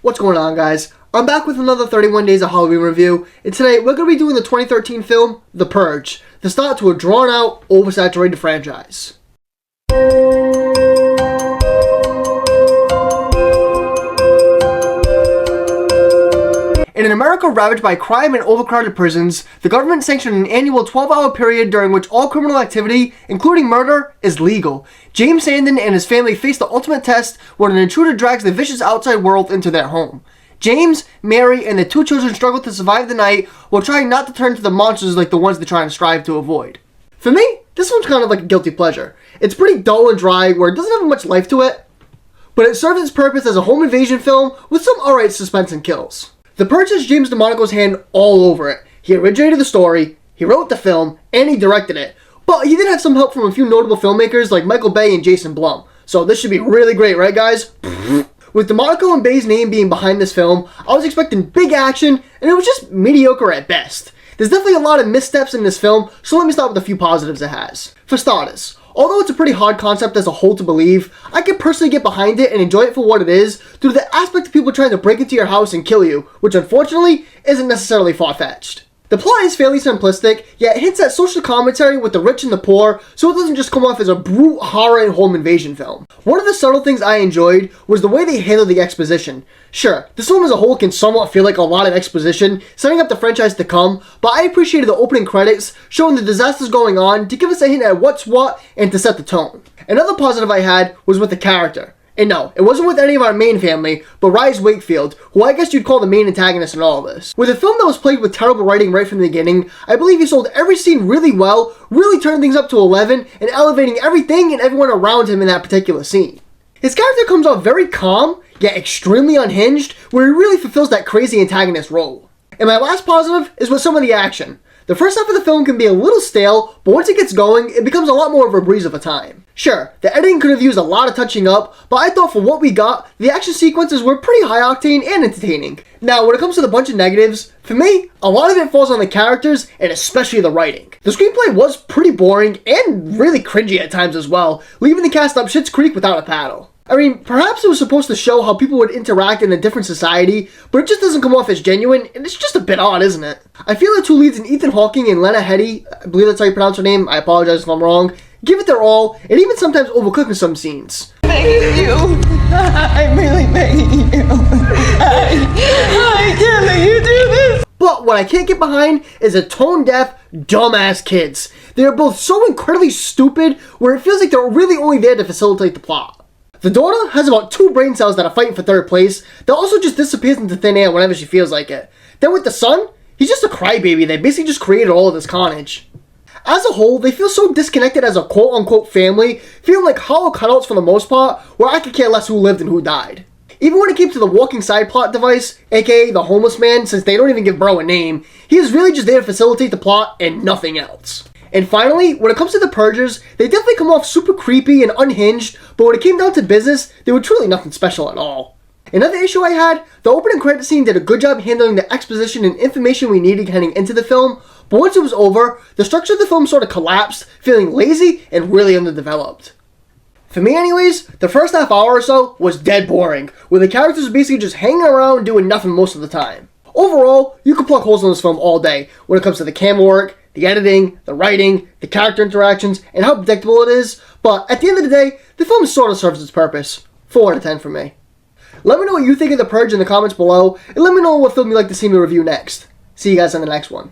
What's going on, guys? I'm back with another 31 Days of Halloween review, and today we're going to be doing the 2013 film, The Purge, the start to a drawn-out, oversaturated franchise. In an America ravaged by crime and overcrowded prisons, the government sanctioned an annual 12-hour period during which all criminal activity, including murder, is legal. James Sandon and his family face the ultimate test when an intruder drags the vicious outside world into their home. James, Mary, and their two children struggle to survive the night while trying not to turn to the monsters like the ones they're trying to strive to avoid. For me, this one's kind of like a guilty pleasure. It's pretty dull and dry where it doesn't have much life to it, but it serves its purpose as a home invasion film with some alright suspense and kills. The Purge has James DeMonaco's hand all over it. He originated the story, he wrote the film, and he directed it. But he did have some help from a few notable filmmakers like Michael Bay and Jason Blum. So this should be really great, right guys? With DeMonaco and Bay's name being behind this film, I was expecting big action, and it was just mediocre at best. There's definitely a lot of missteps in this film, so let me start with a few positives it has. For starters, although it's a pretty hard concept as a whole to believe, I can personally get behind it and enjoy it for what it is due to the aspect of people trying to break into your house and kill you, which unfortunately isn't necessarily far-fetched. The plot is fairly simplistic, yet it hints at social commentary with the rich and the poor, so it doesn't just come off as a brute horror and home invasion film. One of the subtle things I enjoyed was the way they handled the exposition. Sure, this film as a whole can somewhat feel like a lot of exposition, setting up the franchise to come, but I appreciated the opening credits, showing the disasters going on to give us a hint at what's what and to set the tone. Another positive I had was with the character. And no, it wasn't with any of our main family, but Rise Wakefield, who I guess you'd call the main antagonist in all of this. With a film that was plagued with terrible writing right from the beginning, I believe he sold every scene really well, really turning things up to 11, and elevating everything and everyone around him in that particular scene. His character comes off very calm, yet extremely unhinged, where he really fulfills that crazy antagonist role. And my last positive is with some of the action. The first half of the film can be a little stale, but once it gets going, it becomes a lot more of a breeze of a time. Sure, the editing could have used a lot of touching up, but I thought for what we got, the action sequences were pretty high octane and entertaining. Now, when it comes to the bunch of negatives, for me, a lot of it falls on the characters, and especially the writing. The screenplay was pretty boring, and really cringy at times as well, leaving the cast up shit's creek without a paddle. I mean, perhaps it was supposed to show how people would interact in a different society, but it just doesn't come off as genuine, and it's just a bit odd, isn't it? I feel the two leads in Ethan Hawke and Lena Headey, I believe that's how you pronounce her name, I apologize if I'm wrong, give it their all, and even sometimes overcook in some scenes. Begging you. I'm really begging you. I can't let you do this. But what I can't get behind is the tone-deaf, dumbass kids. They are both so incredibly stupid, where it feels like they're really only there to facilitate the plot. The daughter has about 2 brain cells that are fighting for 3rd place, that also just disappears into thin air whenever she feels like it. Then with the son, he's just a crybaby that basically just created all of this carnage. As a whole, they feel so disconnected as a quote-unquote family, feeling like hollow cutouts for the most part, where I could care less who lived and who died. Even when it came to the walking side plot device, aka the homeless man, since they don't even give bro a name, he is really just there to facilitate the plot and nothing else. And finally, when it comes to the Purgers, they definitely come off super creepy and unhinged, but when it came down to business, they were truly nothing special at all. Another issue I had, the opening credit scene did a good job handling the exposition and information we needed heading into the film, but once it was over, the structure of the film sort of collapsed, feeling lazy and really underdeveloped. For me anyways, the first half hour or so was dead boring, where the characters were basically just hanging around doing nothing most of the time. Overall, you can pluck holes in this film all day when it comes to the camera work, the editing, the writing, the character interactions, and how predictable it is, but at the end of the day, the film sort of serves its purpose. 4 out of 10 for me. Let me know what you think of The Purge in the comments below, and let me know what film you'd like to see me review next. See you guys in the next one.